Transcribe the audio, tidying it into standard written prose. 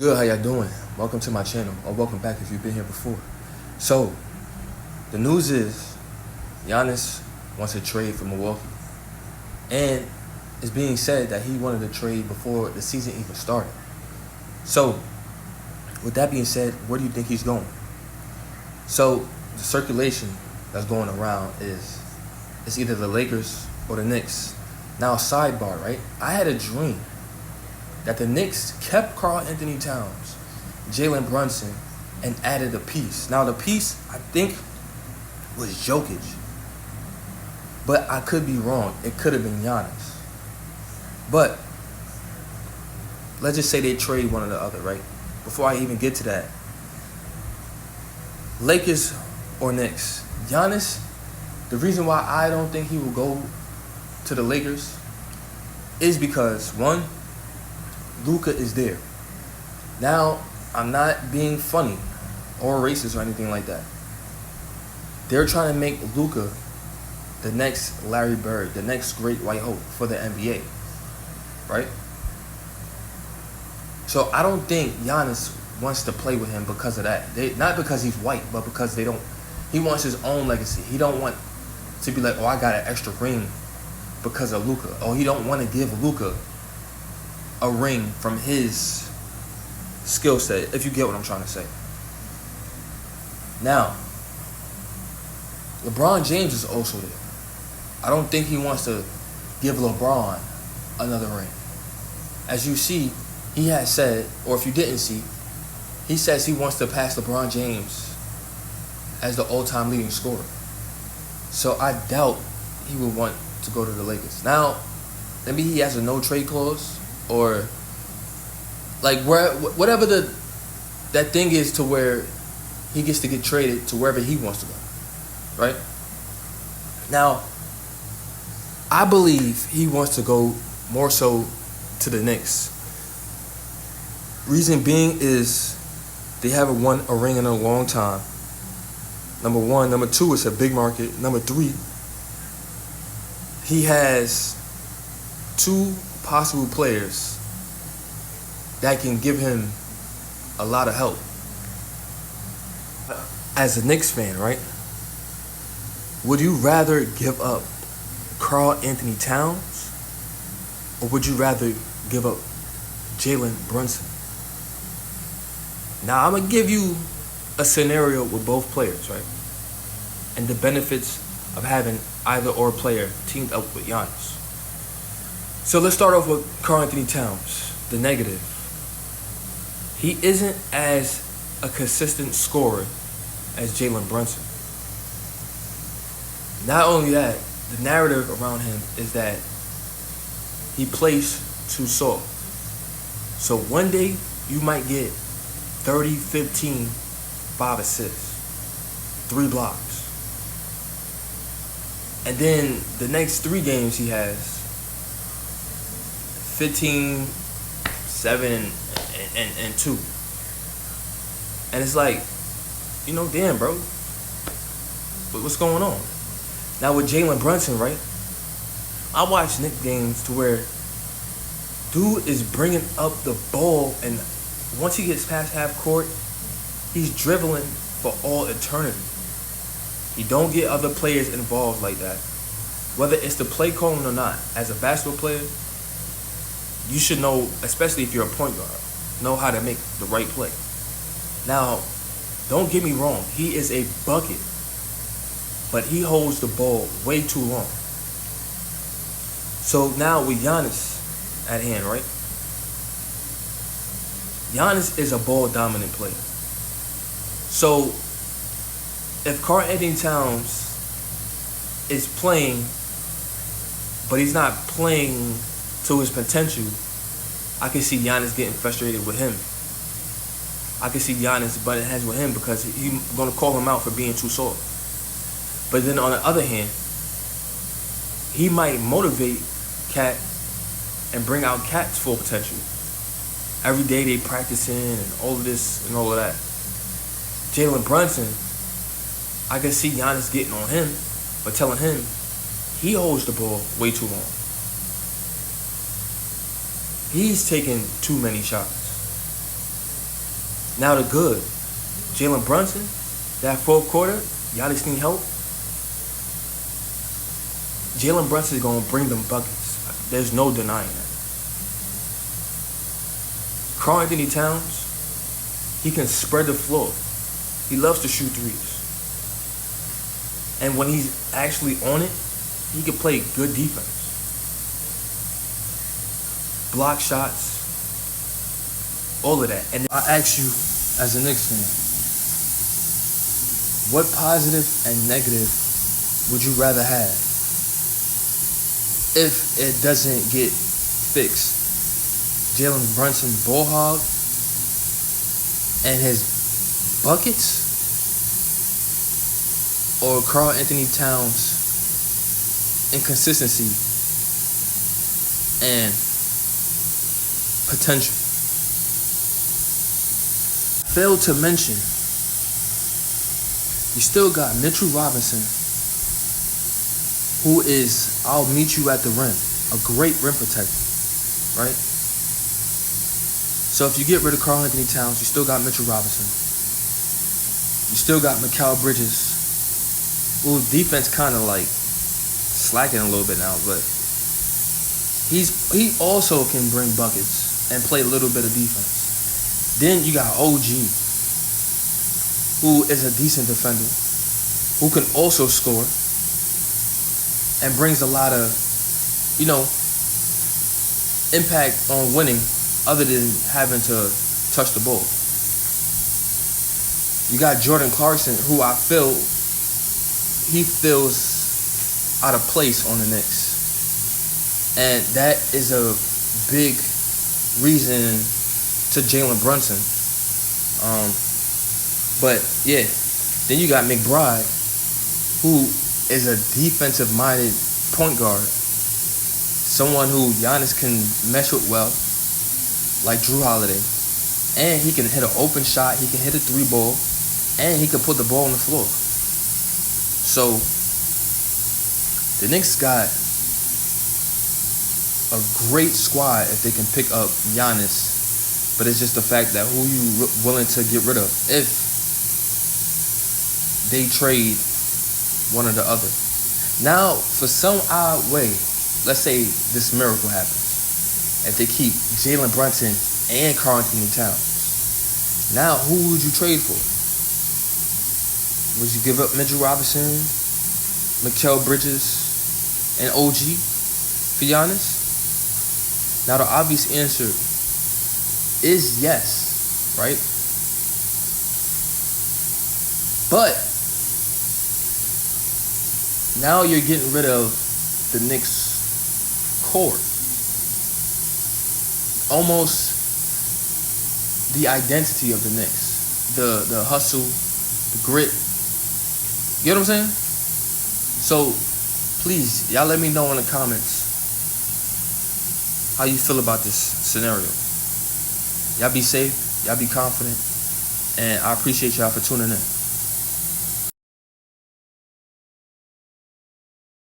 Good, how y'all doing? Welcome to my channel, or welcome back if you've been here before. So, the news is Giannis wants a trade for Milwaukee. And it's being said that he wanted a trade before the season even started. So, with that being said, where do you think he's going? So, the circulation that's going around is it's either the Lakers or the Knicks. Now, sidebar, right? I had a dream that the Knicks kept Karl Anthony Towns, Jalen Brunson, and added a piece. Now, the piece, I think, was Jokic. But I could be wrong. It could have been Giannis. But let's just say they trade one or the other, right? Before I even get to that, Lakers or Knicks, Giannis, the reason why I don't think he will go to the Lakers is because, one, Luka is there. Now, I'm not being funny or racist or anything like that. They're trying to make Luka the next Larry Bird, the next great white hope for the NBA, right? So I don't think Giannis wants to play with him because of that. Not because he's white, but because they don't. He wants his own legacy. He don't want to be like, oh, I got an extra ring because of Luka. Or he don't want to give Luka a ring from his skill set, if you get what I'm trying to say. Now, LeBron James is also there. I don't think he wants to give LeBron another ring. As you see, he has said, or if you didn't see, he says he wants to pass LeBron James as the all-time leading scorer. So I doubt he would want to go to the Lakers. Now, maybe he has a no-trade clause, or like whatever that thing is to where he gets to get traded to wherever he wants to go, right? Now, I believe he wants to go more so to the Knicks. Reason being is they haven't won a ring in a long time. Number one. Number two, it's a big market. Number three, he has two possible players that can give him a lot of help. As a Knicks fan, right? Would you rather give up Karl Anthony Towns, or would you rather give up Jalen Brunson? Now, I'm going to give you a scenario with both players, right? And the benefits of having either or player teamed up with Giannis. So let's start off with Karl Anthony Towns, the negative. He isn't as a consistent scorer as Jalen Brunson. Not only that, the narrative around him is that he plays too soft. So one day you might get 30, 15, 5 assists, 3 blocks. And then the next 3 games he has 15, 7, and 2. And it's like, damn, bro. But what's going on? Now with Jalen Brunson, right? I watch Knicks games to where dude is bringing up the ball, and once he gets past half court, he's dribbling for all eternity. He don't get other players involved like that. Whether it's the play calling or not, as a basketball player, you should know, especially if you're a point guard, know how to make the right play. Now, don't get me wrong, he is a bucket, but he holds the ball way too long. So now with Giannis at hand, right? Giannis is a ball-dominant player. So if Karl Anthony Towns is playing, but he's not playing to his potential, I can see Giannis getting frustrated with him. I can see Giannis butting heads with him because he's going to call him out for being too soft. But then on the other hand, he might motivate Cat and bring out Cat's full potential. Every day they practicing and all of this and all of that. Jalen Brunson, I can see Giannis getting on him, but telling him he holds the ball way too long. He's taking too many shots. Now the good, Jalen Brunson, that fourth quarter, Giannis need help. Jalen Brunson is gonna bring them buckets. There's no denying that. Karl Anthony Towns, he can spread the floor. He loves to shoot threes. And when he's actually on it, he can play good defense. Block shots, all of that. And I ask you, as a Knicks fan, what positive and negative would you rather have if it doesn't get fixed? Jalen Brunson ball hog and his buckets, or Karl Anthony Towns inconsistency and potential? Failed to mention, you still got Mitchell Robinson, who is, I'll meet you at the rim, a great rim protector, right? So if you get rid of Karl Anthony Towns, you still got Mitchell Robinson. You still got Mikal Bridges, who defense kind of like slacking a little bit now, but he also can bring buckets and play a little bit of defense. Then you got OG, who is a decent defender, who can also score and brings a lot of, impact on winning other than having to touch the ball. You got Jordan Clarkson, who I feel he feels out of place on the Knicks. And that is a big reason to Jalen Brunson. But yeah, then you got McBride, who is a defensive-minded point guard, someone who Giannis can mesh with well, like Drew Holiday, and he can hit an open shot, he can hit a three ball, and he can put the ball on the floor. So the Knicks got a great squad if they can pick up Giannis, but it's just the fact that who you willing to get rid of if they trade one or the other. Now, for some odd way, let's say this miracle happens. If they keep Jalen Brunson and Karl Anthony Towns, now who would you trade for? Would you give up Mitchell Robinson, Mikal Bridges, and OG for Giannis? Now, the obvious answer is yes, right? But now you're getting rid of the Knicks core. Almost the identity of the Knicks. The hustle, the grit. You know what I'm saying? So, please, y'all let me know in the comments how you feel about this scenario. Y'all be safe, y'all be confident, and I appreciate y'all for tuning in.